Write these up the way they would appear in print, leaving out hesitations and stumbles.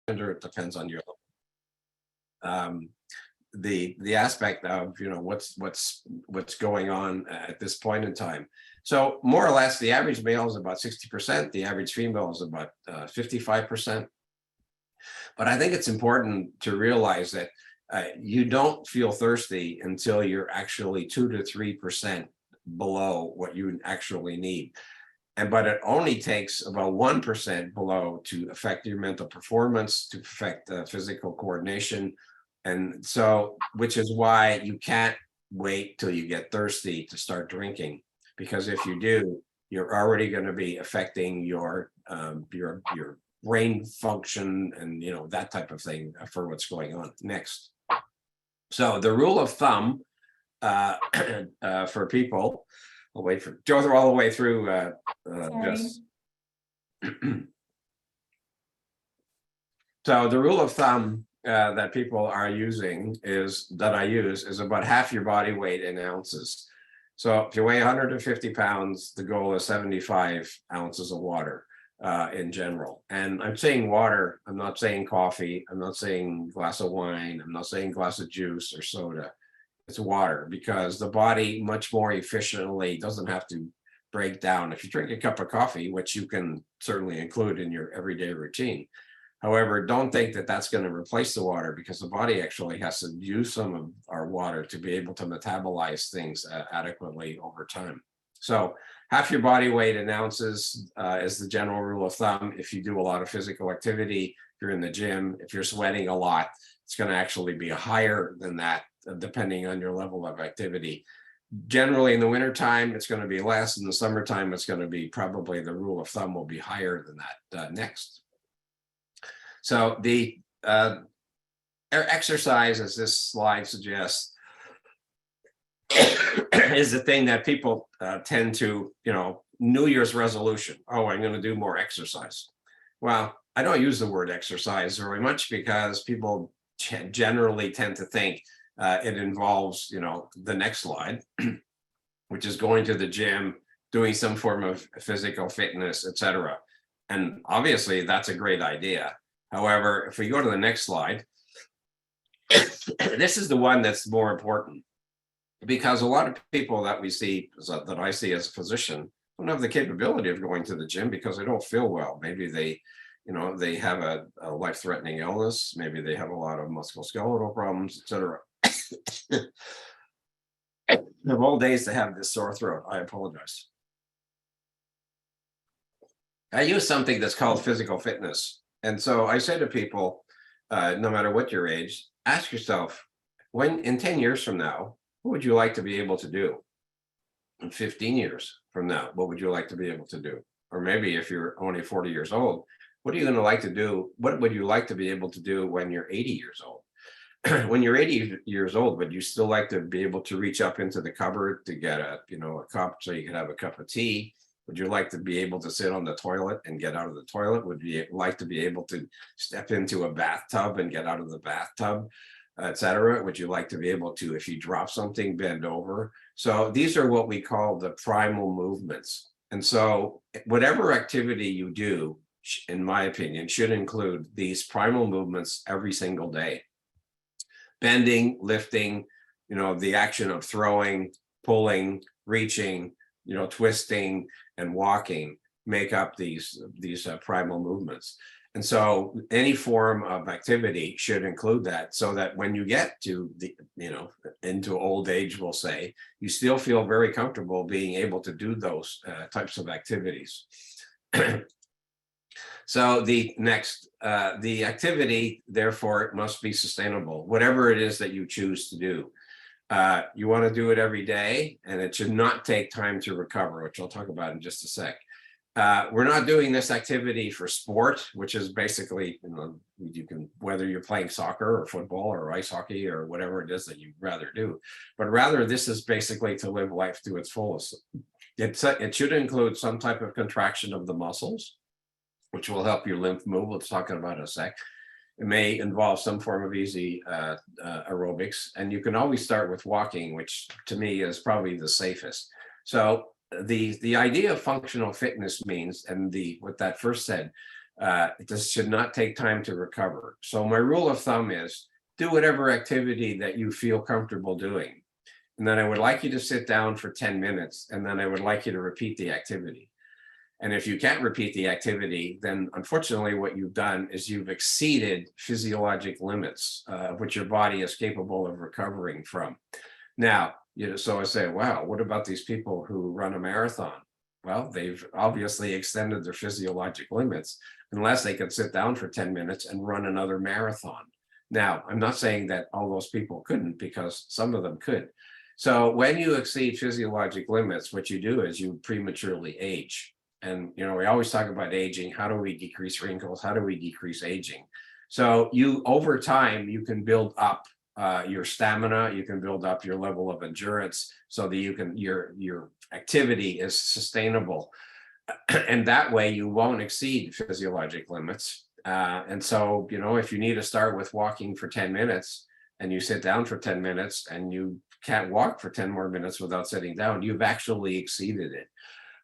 it depends on your the aspect of what's going on at this point in time. So more or less, the average male is about 60%. The average female is about 55%. But I think it's important to realize that you don't feel thirsty until you're actually 2 to 3% below what you actually need. But it only takes about 1% below to affect your mental performance, to affect physical coordination. And so, which is why you can't wait till you get thirsty to start drinking, because if you do, you're already going to be affecting your brain function and that type of thing for what's going on. Next. So the rule of thumb for people, I'll wait for Joe all the way through this. So the rule of thumb that people are using that I use is about half your body weight in ounces. So if you weigh 150 pounds, the goal is 75 ounces of water in general. And I'm saying water, I'm not saying coffee, I'm not saying glass of wine, I'm not saying glass of juice or soda. It's water, because the body much more efficiently doesn't have to break down. If you drink a cup of coffee, which you can certainly include in your everyday routine, however, don't think that that's going to replace the water, because the body actually has to use some of our water to be able to metabolize things adequately over time. So half your body weight in ounces is the general rule of thumb. If you do a lot of physical activity, if you're in the gym, if you're sweating a lot, it's going to actually be higher than that, depending on your level of activity. Generally in the wintertime, it's going to be less. In the summertime, it's going to be probably, the rule of thumb will be higher than that. Next. So the exercise, as this slide suggests, is the thing that people tend to, New Year's resolution. Oh, I'm going to do more exercise. Well, I don't use the word exercise very much, because people generally tend to think it involves, the next slide, which is going to the gym, doing some form of physical fitness, etc. And obviously that's a great idea. However, if we go to the next slide, this is the one that's more important, because a lot of people that we see, that I see as a physician, don't have the capability of going to the gym because they don't feel well. Maybe they have a life-threatening illness. Maybe they have a lot of musculoskeletal problems, etc. Of all days to have this sore throat, I apologize. I use something that's called physical fitness. And so I say to people, no matter what your age, ask yourself, in 10 years from now, what would you like to be able to do? In 15 years from now, what would you like to be able to do? Or maybe if you're only 40 years old, what are you going to like to do? What would you like to be able to do when you're 80 years old? When you're 80 years old, would you still like to be able to reach up into the cupboard to get a cup so you can have a cup of tea? Would you like to be able to sit on the toilet and get out of the toilet? Would you like to be able to step into a bathtub and get out of the bathtub, etc.? Would you like to be able to, if you drop something, bend over? So these are what we call the primal movements. And so whatever activity you do, in my opinion, should include these primal movements every single day. Bending, lifting, the action of throwing, pulling, reaching, twisting, and walking make up these primal movements. And so any form of activity should include that, so that when you get to into old age, we'll say, you still feel very comfortable being able to do those types of activities. So the activity, therefore, must be sustainable, whatever it is that you choose to do. You want to do it every day, and it should not take time to recover, which I'll talk about in just a sec. We're not doing this activity for sport, which is basically, you can, whether you're playing soccer or football or ice hockey or whatever it is that you'd rather do, but rather this is basically to live life to its fullest. It should include some type of contraction of the muscles, which will help your lymph move. We'll talk about it in a sec. It may involve some form of easy aerobics, and you can always start with walking, which to me is probably the safest. So the idea of functional fitness means, and what that first said, This should not take time to recover. So my rule of thumb is do whatever activity that you feel comfortable doing. And then I would like you to sit down for 10 minutes, and then I would like you to repeat the activity. And if you can't repeat the activity, then unfortunately what you've done is you've exceeded physiologic limits, which your body is capable of recovering from. Now, so I say, wow, what about these people who run a marathon? Well, they've obviously extended their physiologic limits unless they could sit down for 10 minutes and run another marathon. Now, I'm not saying that all those people couldn't, because some of them could. So when you exceed physiologic limits, what you do is you prematurely age. And, we always talk about aging. How do we decrease wrinkles? How do we decrease aging? So over time, you can build up your stamina, you can build up your level of endurance so that your activity is sustainable. And that way you won't exceed physiologic limits. And so, if you need to start with walking for 10 minutes and you sit down for 10 minutes and you can't walk for 10 more minutes without sitting down, you've actually exceeded it.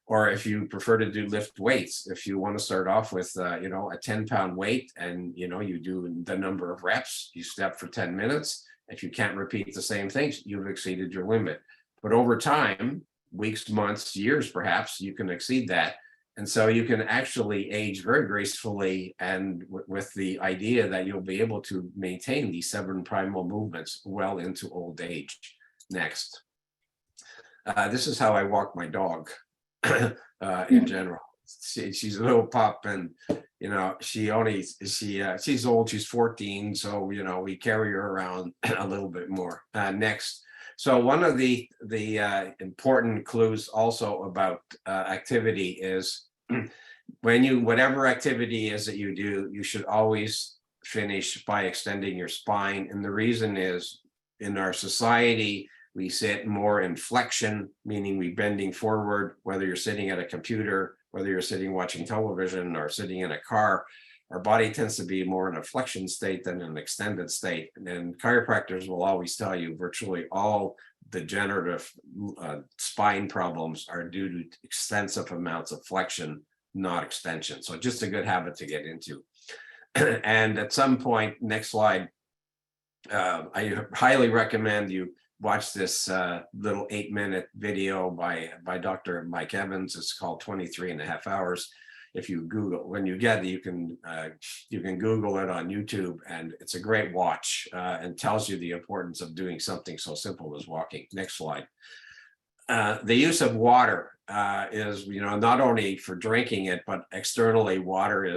Or if you prefer to do lift weights, if you want to start off with, a 10-pound weight and, you do the number of reps, you step for 10 minutes. If you can't repeat the same things, you've exceeded your limit. But over time, weeks, months, years, perhaps, you can exceed that. And so you can actually age very gracefully, and with the idea that you'll be able to maintain these 7 primal movements well into old age. Next. This is how I walk my dog. In general, she's a little pup, and she's old, she's 14, so we carry her around a little bit more. Next. So one of the important clues also about activity is whatever activity is that you do, you should always finish by extending your spine. And the reason is, in our society, we sit more in flexion, meaning we bending forward, whether you're sitting at a computer, whether you're sitting watching television or sitting in a car. Our body tends to be more in a flexion state than an extended state. And chiropractors will always tell you virtually all degenerative spine problems are due to extensive amounts of flexion, not extension. So just a good habit to get into. And at some point, next slide, I highly recommend you watch this little 8-minute video by Dr. Mike Evans. It's called 23.5 hours. If you Google, when you get it, you can Google it on YouTube, and it's a great watch and tells you the importance of doing something so simple as walking. Next slide. The use of water is, not only for drinking it, but externally, water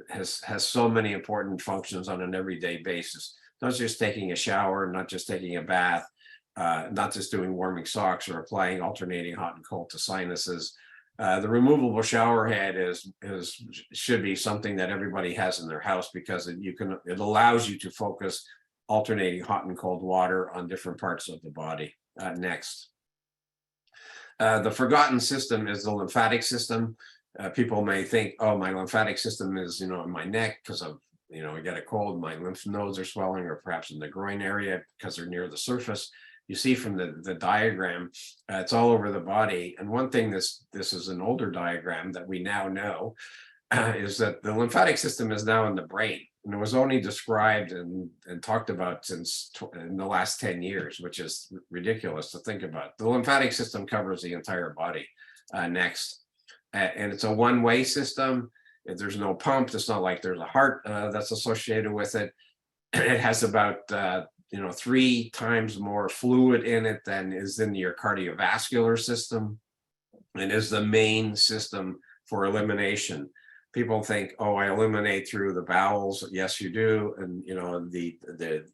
has so many important functions on an everyday basis. Not just taking a shower, not just taking a bath, not just doing warming socks or applying alternating hot and cold to sinuses. The removable shower head should be something that everybody has in their house, because it allows you to focus alternating hot and cold water on different parts of the body. Next. The forgotten system is the lymphatic system. People may think, oh, my lymphatic system is, in my neck because of, I get a cold, my lymph nodes are swelling, or perhaps in the groin area because they're near the surface. You see from the diagram, it's all over the body. And one thing, this is an older diagram that we now know, is that the lymphatic system is now in the brain. And it was only described and talked about since in the last 10 years, which is ridiculous to think about. The lymphatic system covers the entire body. Next. And it's a one-way system. If there's no pump, it's not like there's a heart that's associated with it. It has about 3 times more fluid in it than is in your cardiovascular system, and is the main system for elimination. People think, oh, I eliminate through the bowels. Yes, you do. And the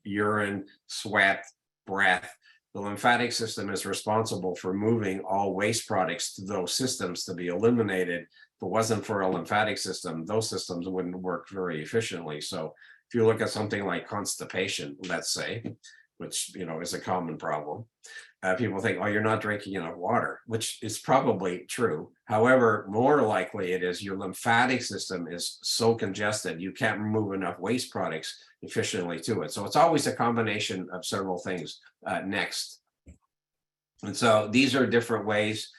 urine, sweat, breath. The lymphatic system is responsible for moving all waste products to those systems to be eliminated. If it wasn't for a lymphatic system, those systems wouldn't work very efficiently. So if you look at something like constipation, let's say, which is a common problem, people think, oh, you're not drinking enough water, which is probably true. However, more likely it is your lymphatic system is so congested, you can't remove enough waste products efficiently to it. So it's always a combination of several things. Next. And so these are different ways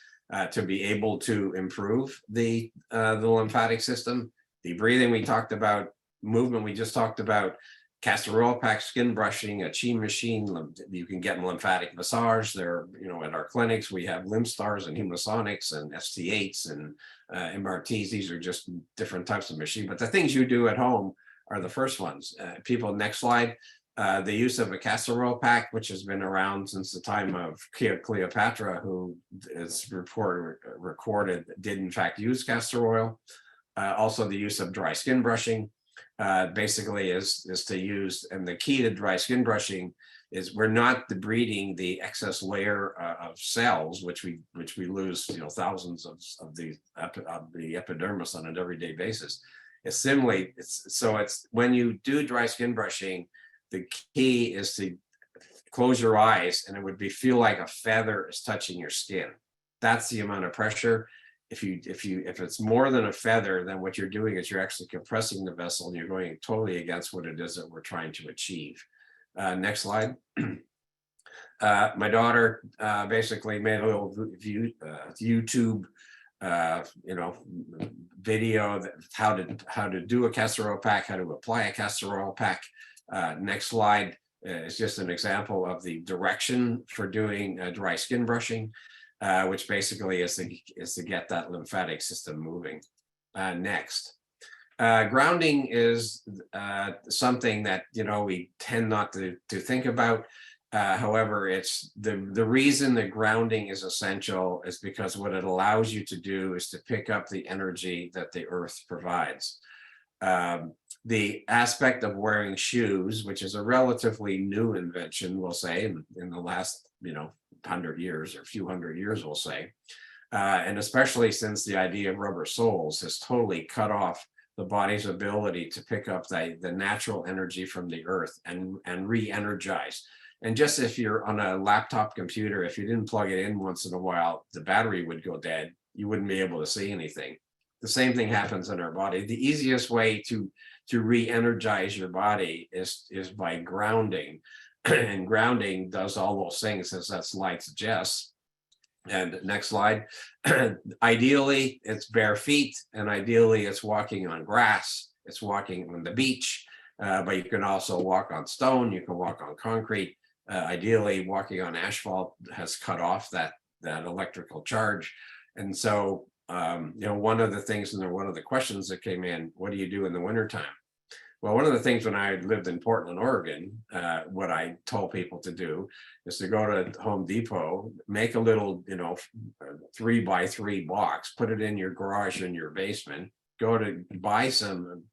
to be able to improve the lymphatic system. the breathing we talked about, movement we just talked about, castor oil pack, skin brushing, a chi machine. You can get lymphatic massage there. At our clinics, we have lymph stars and Humasonics and ST8s and MRTs. These are just different types of machine. But the things you do at home are the first ones. People, next slide. The use of a castor oil pack, which has been around since the time of Cleopatra, who is recorded did in fact use castor oil. Also the use of dry skin brushing. Basically is to use, and the key to dry skin brushing is we're not debriding the excess layer of cells, which we lose, thousands of the epidermis on an everyday basis. It's when you do dry skin brushing, the key is to close your eyes, and it would feel like a feather is touching your skin. That's the amount of pressure. If it's more than a feather, then what you're doing is you're actually compressing the vessel, and you're going totally against what it is that we're trying to achieve. Next slide. My daughter basically made a little YouTube video that how to do a castor oil pack, how to apply a castor oil pack. Next slide is just an example of the direction for doing dry skin brushing. Which basically is to get that lymphatic system moving. Next, grounding is something that we tend not to think about. However, it's the reason that grounding is essential is because what it allows you to do is to pick up the energy that the earth provides. The aspect of wearing shoes, which is a relatively new invention, we'll say, in the last 100 years or a few hundred years, we'll say, and especially since the idea of rubber soles has totally cut off the body's ability to pick up the natural energy from the earth and re-energize. And just if you're on a laptop computer, if you didn't plug it in once in a while, the battery would go dead. You wouldn't be able to see anything. The same thing happens in our body. The easiest way to re-energize your body is by grounding. And grounding does all those things, as that slide suggests. And next slide. Ideally, it's bare feet, and ideally, it's walking on grass. It's walking on the beach, but you can also walk on stone. You can walk on concrete. Ideally, walking on asphalt has cut off that electrical charge. And so, one of the things, and one of the questions that came in, what do you do in the wintertime? Well, one of the things when I lived in Portland, Oregon, what I told people to do is to go to Home Depot, make a little, 3x3 box, put it in your garage in your basement, go to buy some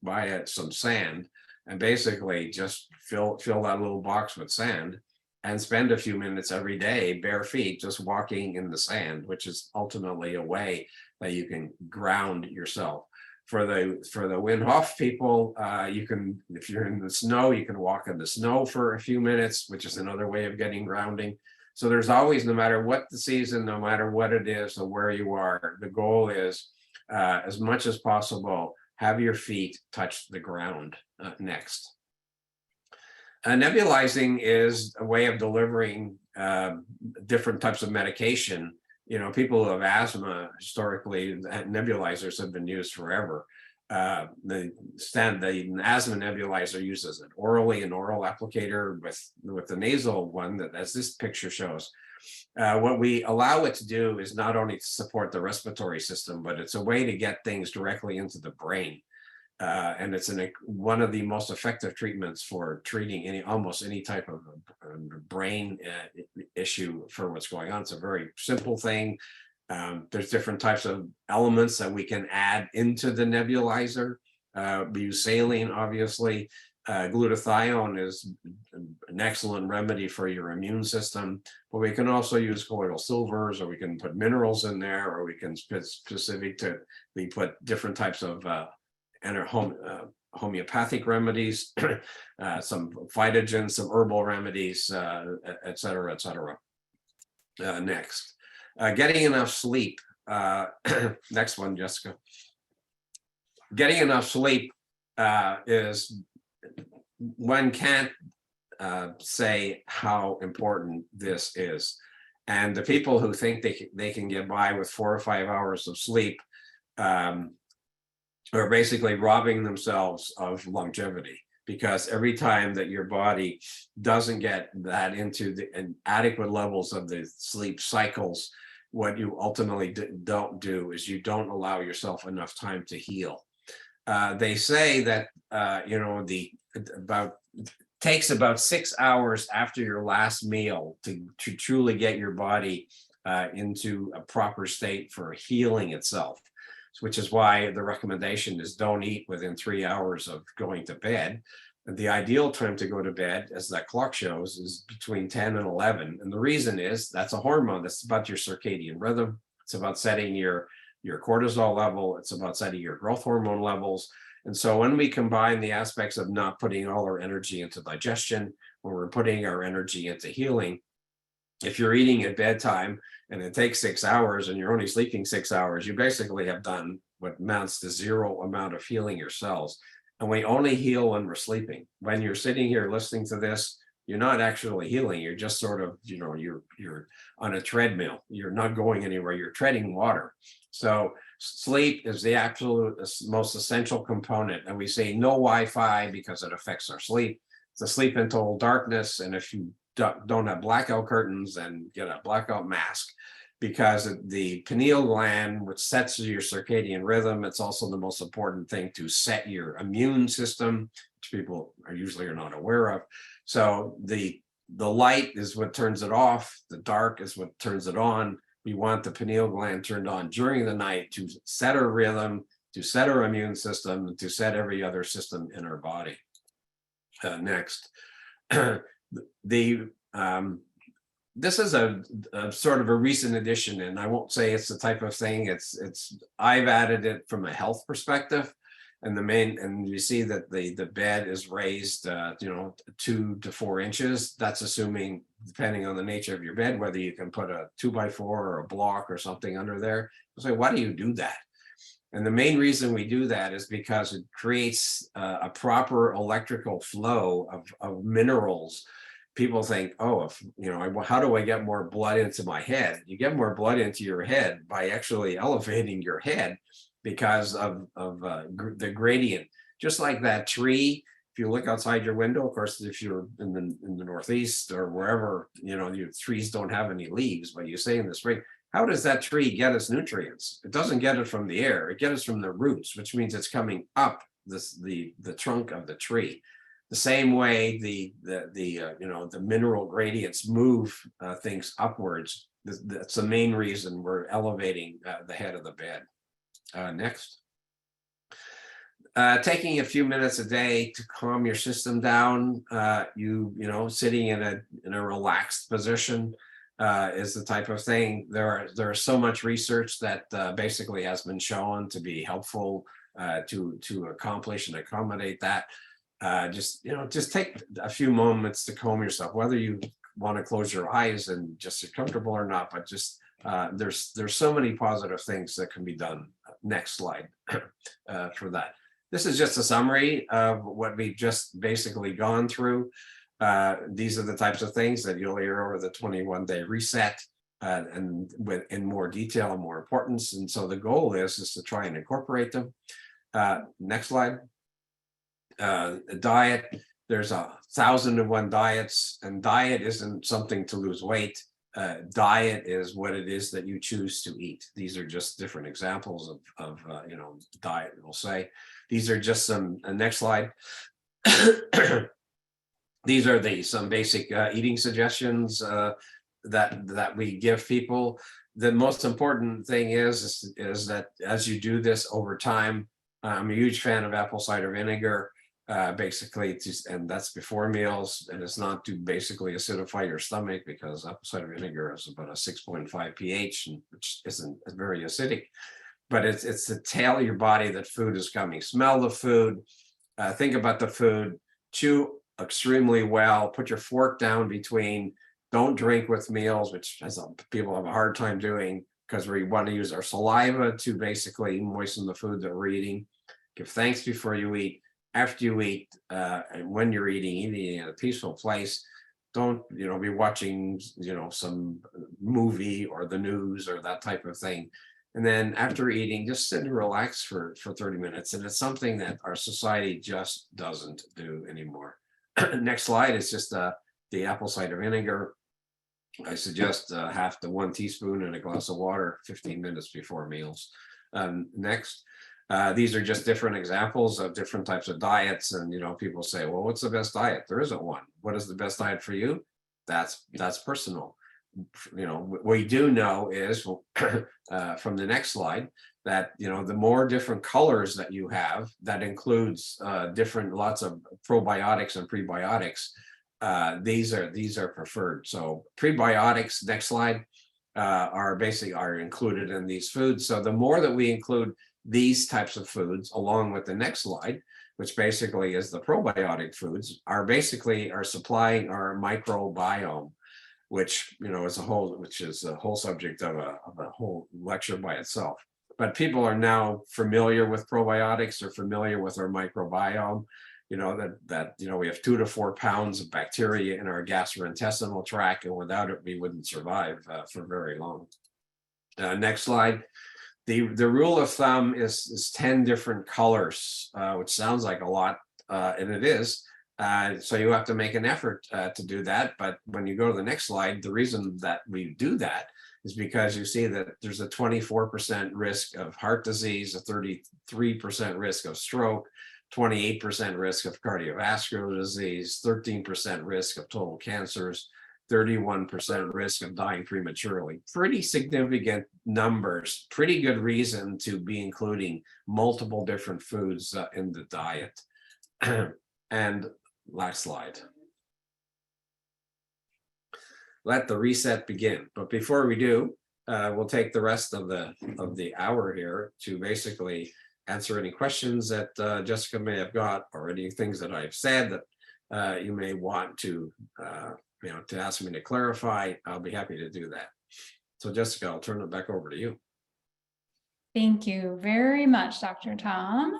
sand, and basically just fill that little box with sand and spend a few minutes every day, bare feet, just walking in the sand, which is ultimately a way that you can ground yourself. For the Wim Hof people, you can, if you're in the snow, you can walk in the snow for a few minutes, which is another way of getting grounding. So there's always, no matter what the season, no matter what it is or where you are, the goal is as much as possible, have your feet touch the ground. Next. Nebulizing is a way of delivering different types of medication. People who have asthma, historically, nebulizers have been used forever. The asthma nebulizer uses an oral applicator with the nasal one, that, as this picture shows. What we allow it to do is not only to support the respiratory system, but it's a way to get things directly into the brain. And it's one of the most effective treatments for treating almost any type of brain issue for what's going on. It's a very simple thing. There's different types of elements that we can add into the nebulizer. We use saline, obviously. Glutathione is an excellent remedy for your immune system, but we can also use colloidal silvers, or we can put minerals in there, or we can we put different types of homeopathic remedies, some phytogens, some herbal remedies, et cetera, et cetera. Next, getting enough sleep. Next one, Jessica. Getting enough sleep is, one can't say how important this is. And the people who think they can get by with 4 or 5 hours of sleep, are basically robbing themselves of longevity, because every time that your body doesn't get that into the adequate levels of the sleep cycles, what you ultimately don't do is you don't allow yourself enough time to heal. They say that about takes about 6 hours after your last meal to truly get your body into a proper state for healing itself, which is why the recommendation is don't eat within 3 hours of going to bed. The ideal time to go to bed, as that clock shows, is between 10 and 11. And the reason is that's a hormone. That's about your circadian rhythm. It's about setting your cortisol level. It's about setting your growth hormone levels. And so when we combine the aspects of not putting all our energy into digestion, when we're putting our energy into healing, if you're eating at bedtime and it takes 6 hours and you're only sleeping 6 hours, you basically have done what amounts to zero amount of healing your cells. And we only heal when we're sleeping. When you're sitting here listening to this, you're not actually healing. You're just sort of, you're on a treadmill. You're not going anywhere. You're treading water. So sleep is the absolute most essential component. And we say no Wi-Fi because it affects our sleep. To sleep in total darkness. And if you don't have blackout curtains, and get a blackout mask, because the pineal gland, which sets your circadian rhythm, it's also the most important thing to set your immune system, which people are not aware of. So the light is what turns it off. The dark is what turns it on. We want the pineal gland turned on during the night to set our rhythm, to set our immune system, and to set every other system in our body. Next. This is a sort of a recent addition, and I won't say it's the type of thing. I've added it from a health perspective, and you see that the bed is raised 2 to 4 inches. That's assuming, depending on the nature of your bed, whether you can put a 2x4 or a block or something under there. So why do you do that? And the main reason we do that is because it creates a proper electrical flow of minerals. People think, oh, how do I get more blood into my head? You get more blood into your head by actually elevating your head because of the gradient. Just like that tree, if you look outside your window, of course, if you're in the Northeast or wherever, your trees don't have any leaves, but you say in the spring, how does that tree get its nutrients? It doesn't get it from the air. It gets it from the roots, which means it's coming up the trunk of the tree. The same way the mineral gradients move things upwards. That's the main reason we're elevating the head of the bed. Next. Taking a few minutes a day to calm your system down. Sitting in a relaxed position is the type of thing. There is so much research that basically has been shown to be helpful to accomplish and accommodate that. Just take a few moments to calm yourself, whether you want to close your eyes and just you're comfortable or not, but just there's so many positive things that can be done. Next slide for that. This is just a summary of what we've just basically gone through. These are the types of things that you'll hear over the 21-day reset, and in more detail and more importance. And so the goal is to try and incorporate them. Next slide. Diet. There's 1,001 diets, and diet isn't something to lose weight. Diet is what it is that you choose to eat. These are just different examples of diet. We'll say these are just some. Next slide. These are some basic eating suggestions that we give people. The most important thing is that as you do this over time, I'm a huge fan of apple cider vinegar. Basically, and that's before meals, and it's not to basically acidify your stomach, because apple cider vinegar is about a 6.5 pH, which isn't very acidic, but it's to tell your body that food is coming. Smell the food, think about the food, chew extremely well, put your fork down between, don't drink with meals, which people have a hard time doing, because we want to use our saliva to basically moisten the food that we're eating. Give thanks before you eat. After you eat, and when you're eating in a peaceful place. Don't be watching some movie or the news or that type of thing. And then after eating, just sit and relax for 30 minutes. And it's something that our society just doesn't do anymore. Next slide is just the apple cider vinegar. I suggest half to 1 teaspoon in a glass of water 15 minutes before meals. Next, these are just different examples of different types of diets. And, people say, well, what's the best diet? There isn't one. What is the best diet for you? That's personal. What we do know is from the next slide that, the more different colors that you have, that includes lots of probiotics and prebiotics. These are preferred. So prebiotics, next slide, are included in these foods. So the more that we include these types of foods along with the next slide, which basically is the probiotic foods, are supplying our microbiome, which is a whole subject of a whole lecture by itself. But people are now familiar with probiotics, or familiar with our microbiome. That we have 2 to 4 pounds of bacteria in our gastrointestinal tract, and without it we wouldn't survive for very long. Next slide. The rule of thumb is 10 different colors, which sounds like a lot, and it is. So you have to make an effort to do that. But when you go to the next slide, the reason that we do that is because you see that there's a 24% risk of heart disease, a 33% risk of stroke, 28% risk of cardiovascular disease, 13% risk of total cancers, 31% risk of dying prematurely. Pretty significant numbers, pretty good reason to be including multiple different foods in the diet. And last slide. Let the reset begin. But before we do, we'll take the rest of the hour here to basically answer any questions that Jessica may have got, or any things that I've said that you may want to ask me to clarify. I'll be happy to do that. So Jessica, I'll turn it back over to you. Thank you very much, Dr. Thom.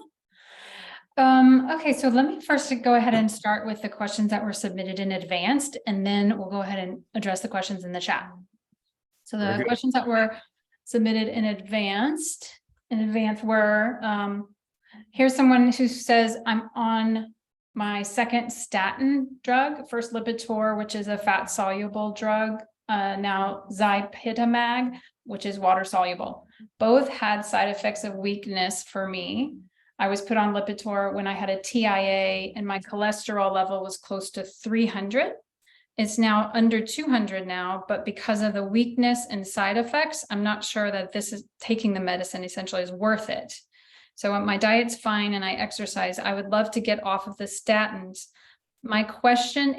Okay, so let me first go ahead and start with the questions that were submitted in advance, and then we'll go ahead and address the questions in the chat. So the questions that were submitted in advance were, here's someone who says, I'm on my second statin drug, first Lipitor, which is a fat soluble drug, now Zypitamag, which is water soluble. Both had side effects of weakness for me. I was put on Lipitor when I had a TIA and my cholesterol level was close to 300. It's now under 200 now, but because of the weakness and side effects, I'm not sure that this is taking the medicine essentially is worth it. So my diet's fine and I exercise. I would love to get off of the statins. My question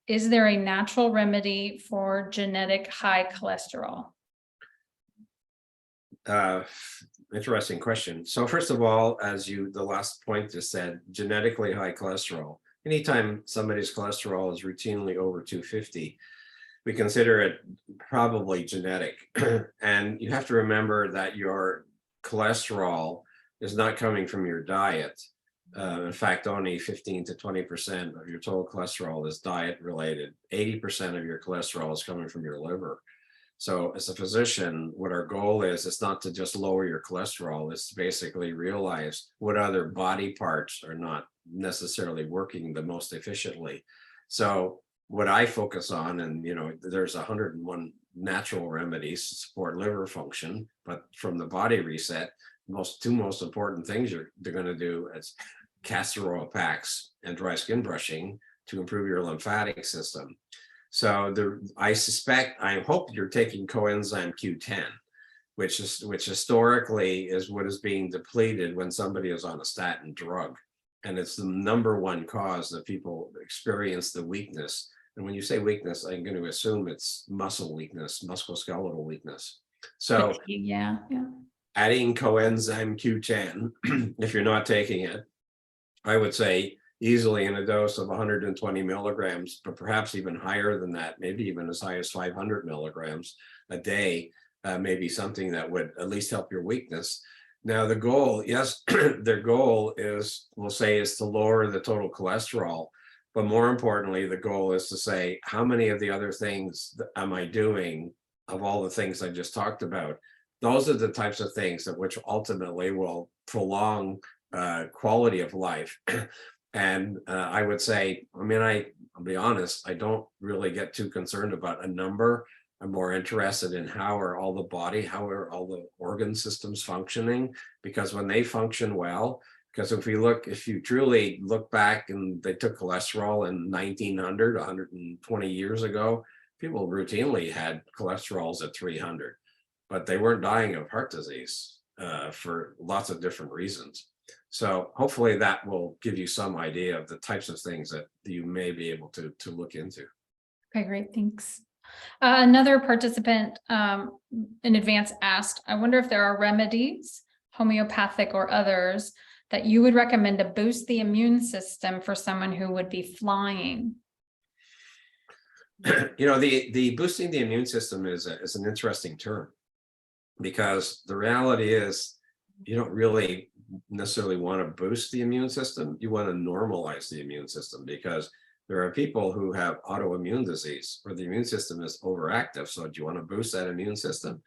is there a natural remedy for genetic high cholesterol? Interesting question. So first of all, as the last point just said, genetically high cholesterol. Anytime somebody's cholesterol is routinely over 250, we consider it probably genetic. And you have to remember that your cholesterol is not coming from your diet. In fact, only 15 to 20% of your total cholesterol is diet related. 80% of your cholesterol is coming from your liver. So as a physician, what our goal is not to just lower your cholesterol, it's to basically realize what other body parts are not necessarily working the most efficiently. So what I focus on, and there's 101 natural remedies to support liver function, but from the body reset, two most important things they're going to do is castor oil packs and dry skin brushing to improve your lymphatic system. So I hope you're taking coenzyme Q10, which historically is what is being depleted when somebody is on a statin drug. And it's the #1 cause that people experience the weakness. And when you say weakness, I'm going to assume it's muscle weakness, musculoskeletal weakness. So yeah. Adding coenzyme Q10, if you're not taking it, I would say easily in a dose of 120 milligrams, but perhaps even higher than that, maybe even as high as 500 milligrams a day, maybe something that would at least help your weakness. Now the goal, yes, their goal is, we'll say, is to lower the total cholesterol, but more importantly, the goal is to say, how many of the other things am I doing, of all the things I just talked about, those are the types of things that which ultimately will prolong quality of life. And I would say, I mean, I'll be honest, I don't really get too concerned about a number. I'm more interested in how are all the organ systems functioning, because when they function well, because if you truly look back, and they took cholesterol in 1900, 120 years ago, people routinely had cholesterols at 300, but they weren't dying of heart disease for lots of different reasons. So hopefully that will give you some idea of the types of things that you may be able to look into. Okay, great, thanks. Another participant in advance asked, I wonder if there are remedies, homeopathic or others, that you would recommend to boost the immune system for someone who would be flying? The boosting the immune system is an interesting term, because the reality is you don't really necessarily want to boost the immune system. You want to normalize the immune system, because there are people who have autoimmune disease where the immune system is overactive. So do you want to boost that immune system?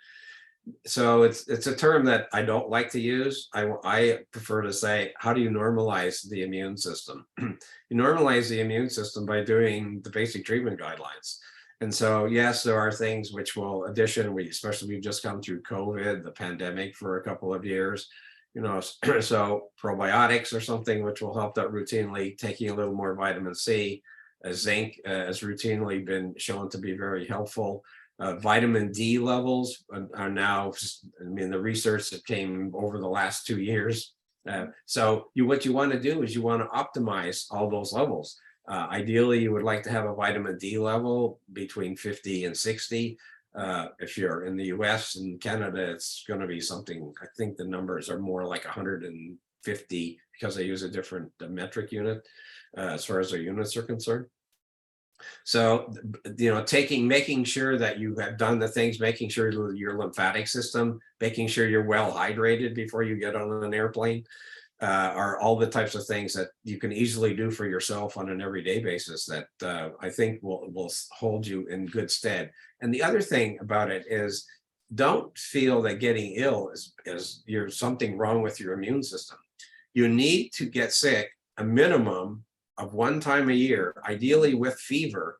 So it's a term that I don't like to use. I prefer to say, how do you normalize the immune system? You normalize the immune system by doing the basic treatment guidelines. And so, yes, there are things which will especially we've just come through COVID, the pandemic, for a couple of years, so probiotics or something which will help that routinely, taking a little more vitamin C, zinc has routinely been shown to be very helpful. Vitamin D levels are now, I mean, the research that came over the last 2 years. So what you want to do is you want to optimize all those levels. Ideally, you would like to have a vitamin D level between 50 and 60. If you're in the US and Canada, it's going to be something, I think the numbers are more like 150, because they use a different metric unit as far as their units are concerned. So, making sure that you have done the things, making sure your lymphatic system, making sure you're well hydrated before you get on an airplane, are all the types of things that you can easily do for yourself on an everyday basis that I think will hold you in good stead. And the other thing about it is, don't feel that getting ill is you're something wrong with your immune system. You need to get sick a minimum of 1 time a year, ideally with fever,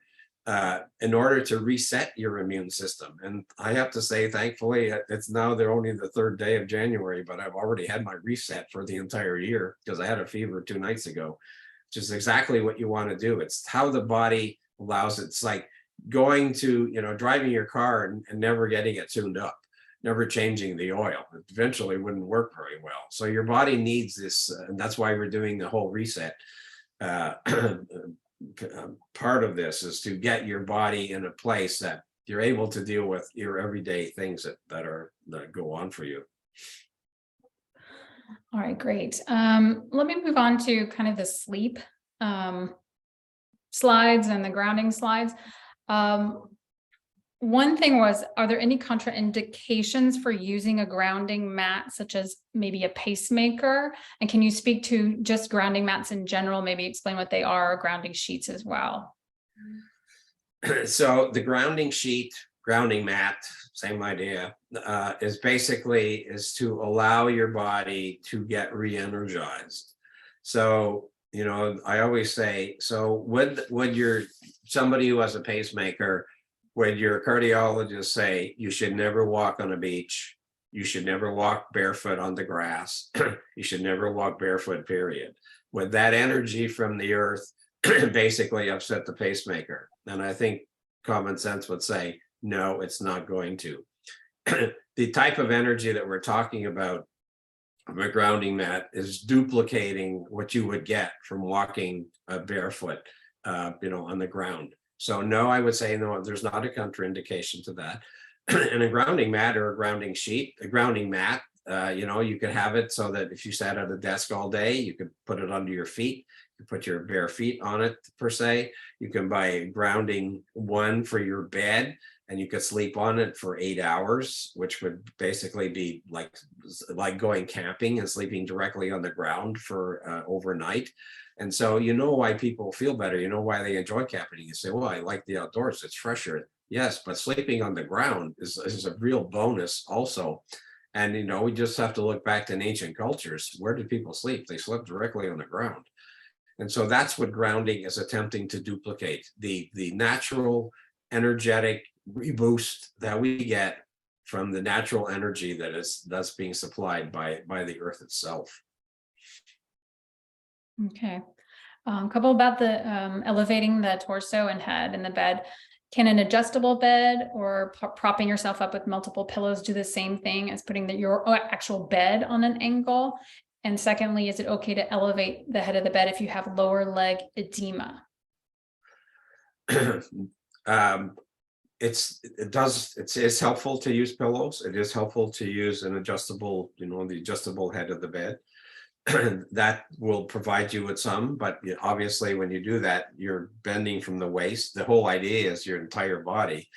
in order to reset your immune system. And I have to say, thankfully, it's now only the 3rd day of January, but I've already had my reset for the entire year, because I had a fever 2 nights ago, which is exactly what you want to do. It's how the body allows it. It's like going to, driving your car and never getting it tuned up, never changing the oil. It eventually wouldn't work very well. So your body needs this, and that's why we're doing the whole reset. Part of this is to get your body in a place that you're able to deal with your everyday things that go on for you. All right, great. Let me move on to kind of the sleep slides and the grounding slides. One thing was, are there any contraindications for using a grounding mat, such as maybe a pacemaker? And can you speak to just grounding mats in general, maybe explain what they are, or grounding sheets as well? So the grounding sheet, grounding mat, same idea, is to allow your body to get re-energized. So, I always say, so would somebody who has a pacemaker, would your cardiologist say you should never walk on a beach, you should never walk barefoot on the grass, you should never walk barefoot, period? Would that energy from the earth basically upset the pacemaker? And I think common sense would say, no, it's not going to. The type of energy that we're talking about of a grounding mat is duplicating what you would get from walking barefoot, on the ground. So no, I would say no, there's not a contraindication to that. And a grounding mat or a grounding sheet, a grounding mat, you could have it so that if you sat at a desk all day, you could put it under your feet. You put your bare feet on it, per se. You can buy a grounding one for your bed, and you could sleep on it for 8 hours, which would basically be like going camping and sleeping directly on the ground for overnight. And so why people feel better, why they enjoy camping. You say, well, I like the outdoors, it's fresher. Yes, but sleeping on the ground is a real bonus also. And, we just have to look back to ancient cultures. Where did people sleep? They slept directly on the ground. And so that's what grounding is attempting to duplicate, the natural energetic reboost that we get from the natural energy that's being supplied by the earth itself. Okay. Couple about the elevating the torso and head in the bed. Can an adjustable bed or propping yourself up with multiple pillows do the same thing as putting your actual bed on an angle? And secondly, is it okay to elevate the head of the bed if you have lower leg edema? It's helpful to use pillows. It is helpful to use an adjustable, the adjustable head of the bed. That will provide you with some, but obviously when you do that, you're bending from the waist. The whole idea is your entire body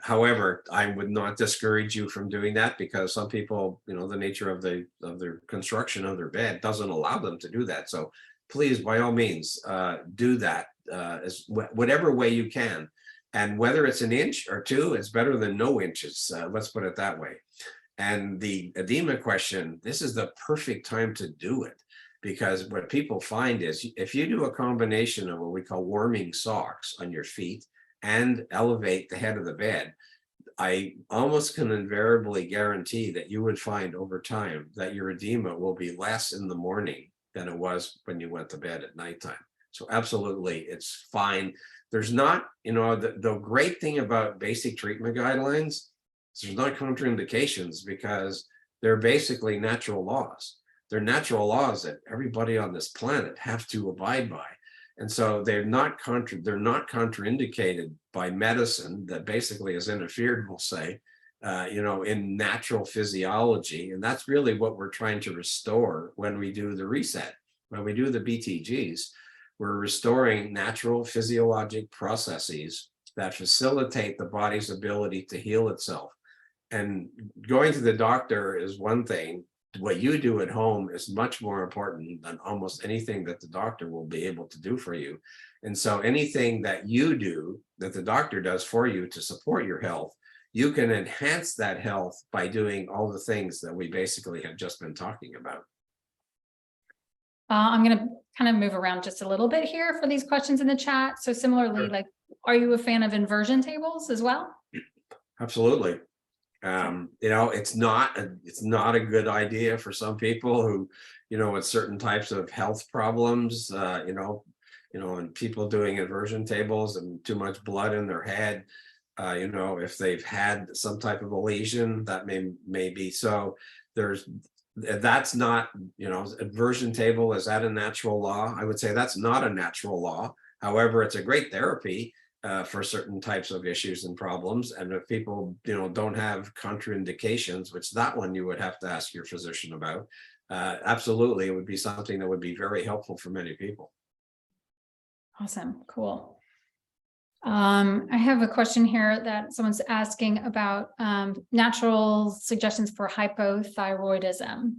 however, I would not discourage you from doing that, because some people, the nature of their construction of their bed doesn't allow them to do that. So please, by all means, do that as whatever way you can. And whether it's an inch or two, it's better than no inches. Let's put it that way. And the edema question, this is the perfect time to do it, because what people find is if you do a combination of what we call warming socks on your feet and elevate the head of the bed, I almost can invariably guarantee that you would find over time that your edema will be less in the morning than it was when you went to bed at nighttime. So absolutely, it's fine. There's not, the great thing about basic treatment guidelines, there's not contraindications, because they're basically natural laws. They're natural laws that everybody on this planet have to abide by. And so they're not contraindicated by medicine that basically has interfered, we'll say, in natural physiology. And that's really what we're trying to restore when we do the reset. When we do the BTGs, we're restoring natural physiologic processes that facilitate the body's ability to heal itself. And going to the doctor is one thing. What you do at home is much more important than almost anything that the doctor will be able to do for you. And so anything that you do that the doctor does for you to support your health, you can enhance that health by doing all the things that we basically have just been talking about. I'm going to kind of move around just a little bit here for these questions in the chat. So similarly, Sure. are you a fan of inversion tables as well? Absolutely. It's not a good idea for some people who, with certain types of health problems, and people doing inversion tables and too much blood in their head, if they've had some type of a lesion, that may be so. That's not, inversion table, is that a natural law? I would say that's not a natural law. However, it's a great therapy for certain types of issues and problems. And if people, don't have contraindications, which that one you would have to ask your physician about, absolutely, it would be something that would be very helpful for many people. Awesome. Cool. I have a question here that someone's asking about natural suggestions for hypothyroidism.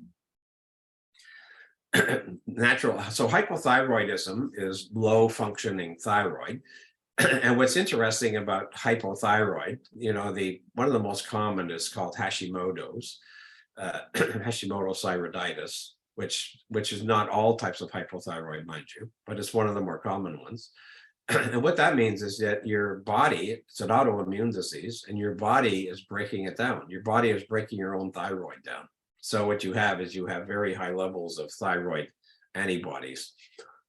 So hypothyroidism is low functioning thyroid. And what's interesting about hypothyroid, one of the most common is called Hashimoto's, Hashimoto thyroiditis, which is not all types of hypothyroid, mind you, but it's one of the more common ones. And what that means is that your body, it's an autoimmune disease, and your body is breaking it down. Your body is breaking your own thyroid down. So what you have is very high levels of thyroid antibodies,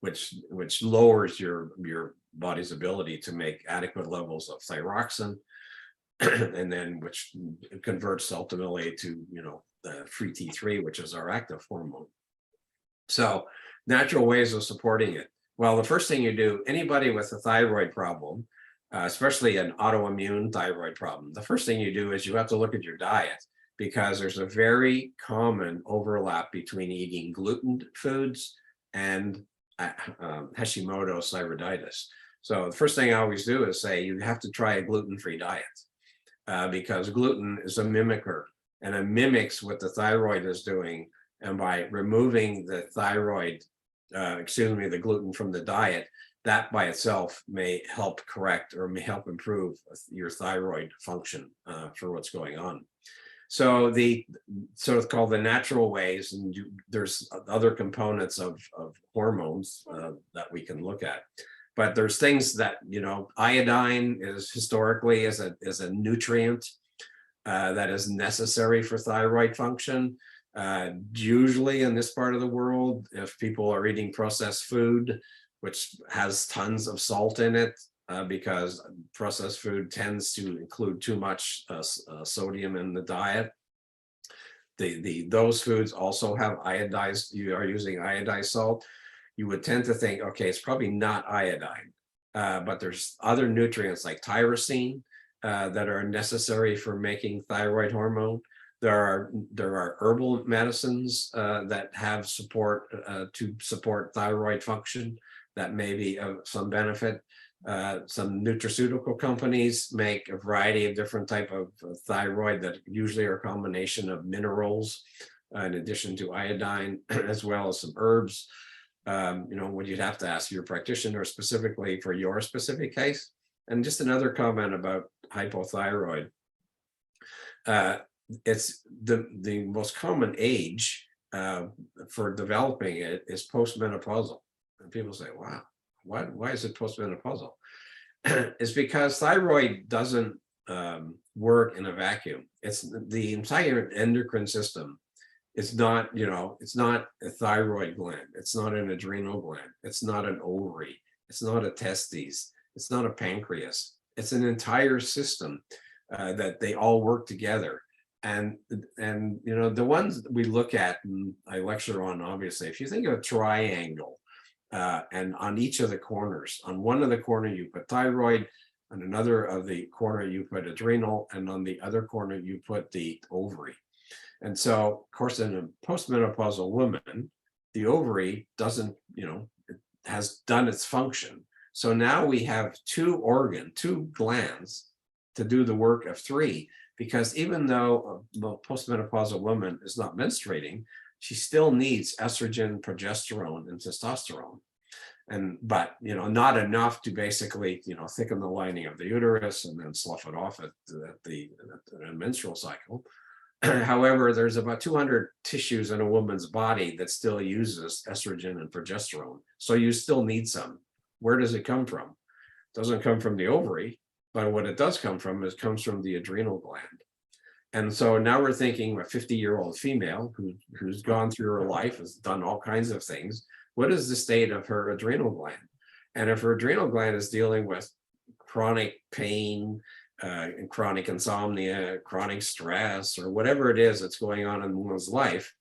which lowers your body's ability to make adequate levels of thyroxine, and then which converts ultimately to the free T3, which is our active hormone. So natural ways of supporting it. Well, the first thing you do, anybody with a thyroid problem, especially an autoimmune thyroid problem, the first thing you do is you have to look at your diet, because there's a very common overlap between eating gluten foods and Hashimoto's thyroiditis. So the first thing I always do is say you have to try a gluten-free diet, because gluten is a mimicker, and it mimics what the thyroid is doing. And by removing the gluten from the diet, that by itself may help correct or may help improve your thyroid function for what's going on. So the sort called the natural ways, and there's other components of hormones that we can look at. But there's things that, iodine is historically is a nutrient that is necessary for thyroid function. Usually in this part of the world, if people are eating processed food, which has tons of salt in it, because processed food tends to include too much sodium in the diet. Those foods also have iodized, you are using iodized salt. You would tend to think, okay, it's probably not iodine, but there's other nutrients like tyrosine that are necessary for making thyroid hormone. There are herbal medicines that have support to support thyroid function that may be of some benefit. Some nutraceutical companies make a variety of different type of thyroid that usually are a combination of minerals in addition to iodine, as well as some herbs. What you'd have to ask your practitioner specifically for your specific case. And just another comment about hypothyroid. It's the most common age for developing it is postmenopausal. And people say, wow, why is it postmenopausal? It's because thyroid doesn't work in a vacuum. It's the entire endocrine system. It's not, it's not a thyroid gland. It's not an adrenal gland. It's not an ovary. It's not a testes. It's not a pancreas. It's an entire system that they all work together. And the ones that we look at, and I lecture on, obviously, if you think of a triangle, and on each of the corners, on one of the corner you put thyroid, on another of the corner you put adrenal, and on the other corner you put the ovary. And so, of course, in a postmenopausal woman, the ovary doesn't, it has done its function. So now we have two glands to do the work of three, because even though a postmenopausal woman is not menstruating, she still needs estrogen, progesterone, and testosterone. But not enough to basically, thicken the lining of the uterus and then slough it off at the menstrual cycle. However, there's about 200 tissues in a woman's body that still uses estrogen and progesterone. So you still need some. Where does it come from? It doesn't come from the ovary, but what it does come from is comes from the adrenal gland. And so now we're thinking a 50-year-old female who's gone through her life, has done all kinds of things. What is the state of her adrenal gland? And if her adrenal gland is dealing with chronic pain, chronic insomnia, chronic stress, or whatever it is that's going on in one's life,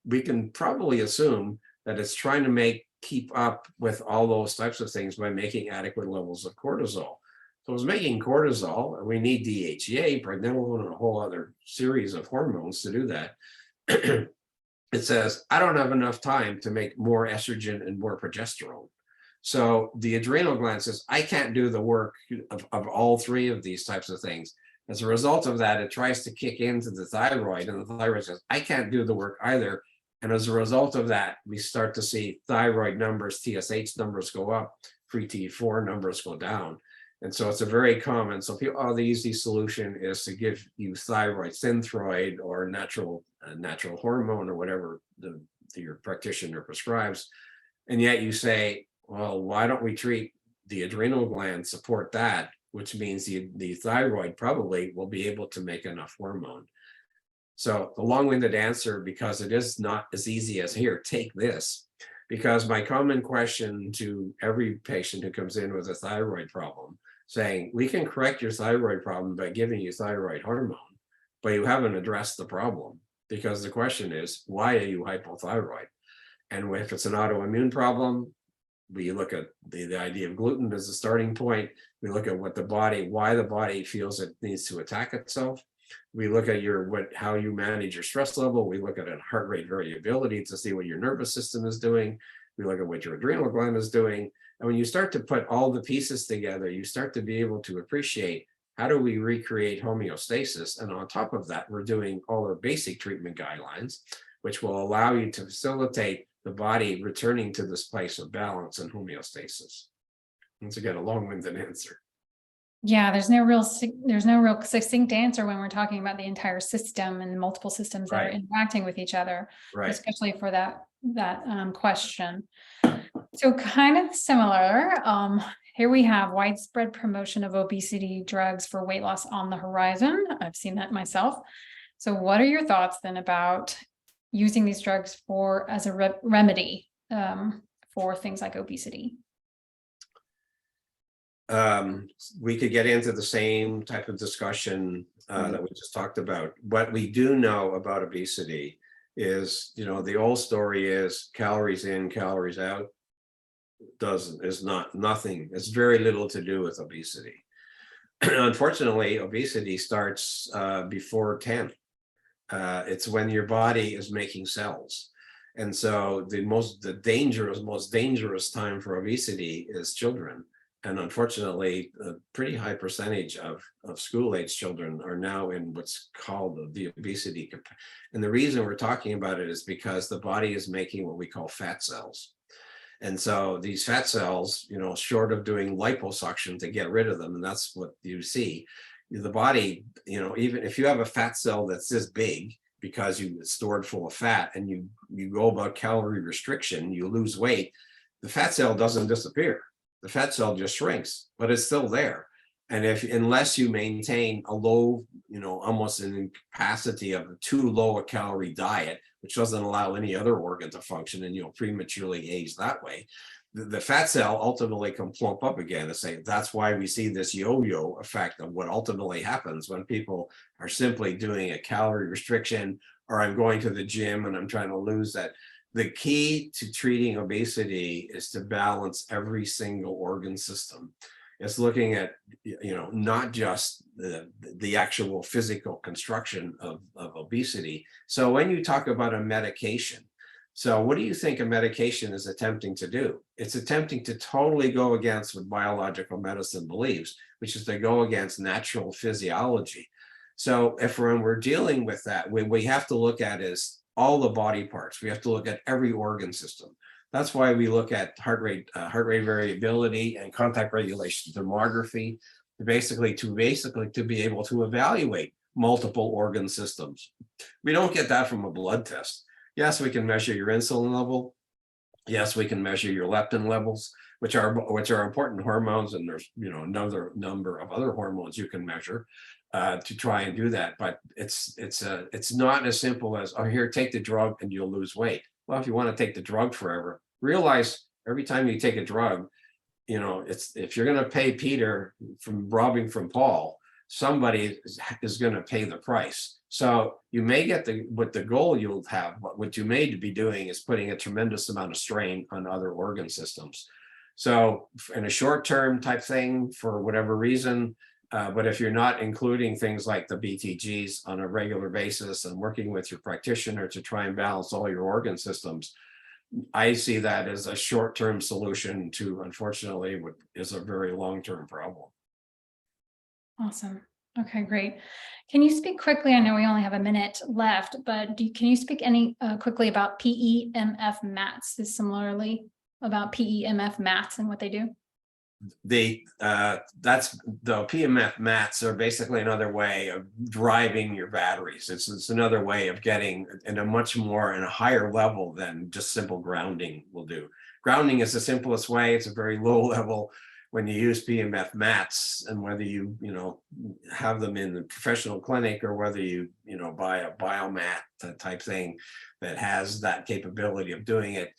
we can probably assume that it's trying to keep up with all those types of things by making adequate levels of cortisol. So it's making cortisol, and we need DHEA, pregnenolone, and a whole other series of hormones to do that. It says, I don't have enough time to make more estrogen and more progesterone. So the adrenal gland says, I can't do the work of all three of these types of things. As a result of that, it tries to kick into the thyroid, and the thyroid says, I can't do the work either. And as a result of that, we start to see thyroid numbers, TSH numbers go up, free T4 numbers go down. And so it's a very common, so people, the easy solution is to give you thyroid synthroid or natural hormone or whatever your practitioner prescribes. And yet you say, well, why don't we treat the adrenal gland, support that, which means the thyroid probably will be able to make enough hormone. So the long-winded answer, because it is not as easy as here, take this. Because my common question to every patient who comes in with a thyroid problem, saying, we can correct your thyroid problem by giving you thyroid hormone, but you haven't addressed the problem. Because the question is, why are you hypothyroid? And if it's an autoimmune problem, we look at the idea of gluten as a starting point. We look at why the body feels it needs to attack itself. We look at how you manage your stress level. We look at heart rate variability to see what your nervous system is doing. We look at what your adrenal gland is doing. And when you start to put all the pieces together, you start to be able to appreciate, how do we recreate homeostasis? And on top of that, we're doing all our basic treatment guidelines, which will allow you to facilitate the body returning to this place of balance and homeostasis. Once again, a long-winded answer. Yeah, there's no real succinct answer when we're talking about the entire system and multiple systems that are Right. interacting with each other, Right. especially for that question. So kind of similar, here we have widespread promotion of obesity drugs for weight loss on the horizon. I've seen that myself. So what are your thoughts then about using these drugs as a remedy for things like obesity? We could get into the same type of discussion that we just talked about. What we do know about obesity is, the old story is calories in, calories out is nothing. It's very little to do with obesity. Unfortunately, obesity starts before 10. It's when your body is making cells. And so the most dangerous time for obesity is children. And unfortunately, a pretty high percentage of school-age children are now in what's called the obesity. And the reason we're talking about it is because the body is making what we call fat cells. And so these fat cells, short of doing liposuction to get rid of them, and that's what you see, the body, even if you have a fat cell that's this big, because it's stored full of fat, and you go about calorie restriction, you lose weight, the fat cell doesn't disappear. The fat cell just shrinks, but it's still there. And unless you maintain a low, almost an incapacity of too low a calorie diet, which doesn't allow any other organ to function, and you'll prematurely age that way, the fat cell ultimately can plump up again and say, that's why we see this yo-yo effect of what ultimately happens when people are simply doing a calorie restriction, or I'm going to the gym and I'm trying to lose that. The key to treating obesity is to balance every single organ system. It's looking at, not just the actual physical construction of obesity. So when you talk about a medication, so what do you think a medication is attempting to do? It's attempting to totally go against what biological medicine believes, which is to go against natural physiology. So when we're dealing with that, what we have to look at is all the body parts. We have to look at every organ system. That's why we look at heart rate variability and contact regulation thermography, to basically be able to evaluate multiple organ systems. We don't get that from a blood test. Yes, we can measure your insulin level. Yes, we can measure your leptin levels, which are important hormones, and there's another number of other hormones you can measure to try and do that. But it's not as simple as, oh, here, take the drug and you'll lose weight. Well, if you want to take the drug forever, realize every time you take a drug, if you're going to pay Peter from robbing from Paul, somebody is going to pay the price. So you may get the goal you'll have, but what you may be doing is putting a tremendous amount of strain on other organ systems. So in a short-term type thing, for whatever reason, but if you're not including things like the BTGs on a regular basis and working with your practitioner to try and balance all your organ systems, I see that as a short-term solution to, unfortunately, what is a very long-term problem. Awesome. Okay, great. Can you speak quickly? I know we only have a minute left, but can you speak quickly about PEMF mats? Similarly about PEMF mats and what they do? That's the PEMF mats are basically another way of driving your batteries. It's another way of getting in a higher level than just simple grounding will do. Grounding is the simplest way. It's a very low level. When you use PEMF mats, and whether you have them in the professional clinic, or whether you buy a biomat type thing that has that capability of doing it,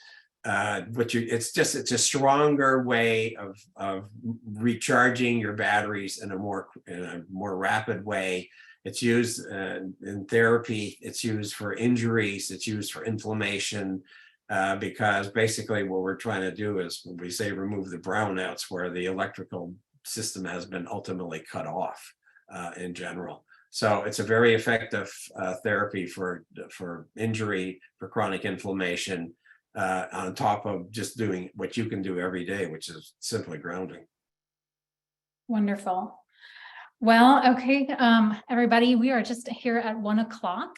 it's a stronger way of recharging your batteries in a more rapid way. It's used in therapy. It's used for injuries. It's used for inflammation. Because basically what we're trying to do is, when we say remove the brownouts, where the electrical system has been ultimately cut off in general. So it's a very effective therapy for injury, for chronic inflammation, on top of just doing what you can do every day, which is simply grounding. Wonderful. Well, okay, everybody, we are just here at 1 o'clock.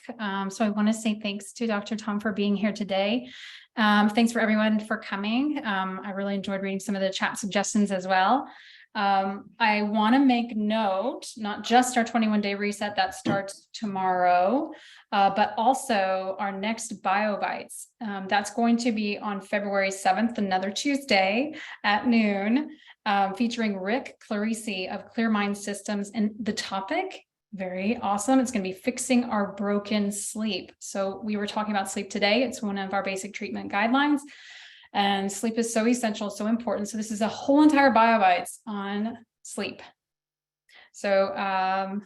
So I want to say thanks to Dr. Thom for being here today. Thanks for everyone for coming. I really enjoyed reading some of the chat suggestions as well. I want to make note, not just our 21-day reset that starts tomorrow, but also our next BioBites. That's going to be on February 7th, another Tuesday at noon. Featuring Rick Clarisi of Clear Mind Systems, and the topic, very awesome. It's going to be fixing our broken sleep. So we were talking about sleep today. It's one of our basic treatment guidelines, and sleep is so essential, so important. So this is a whole entire BioBites on sleep. So I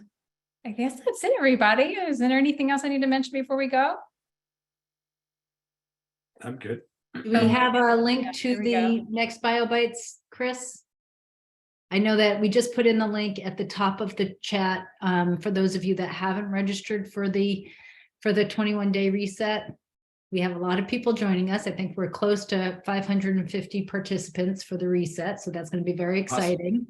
guess that's it, everybody. Is there anything else I need to mention before we go? I'm good. Do we have a link Yeah, to there we the go. next BioBites, Chris? I know that we just put in the link at the top of the chat for those of you that haven't registered for the 21-day reset. We have a lot of people joining us. I think we're close to 550 participants for the reset, so that's going to be very exciting.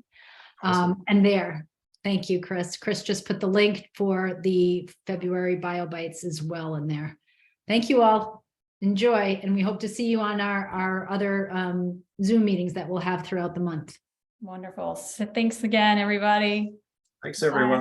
Awesome. And there, thank you, Chris. Chris just put the link for the February BioBites as well in there. Thank you all. Enjoy, and we hope to see you on our other Zoom meetings that we'll have throughout the month. Wonderful. So thanks again, everybody. Thanks, everyone.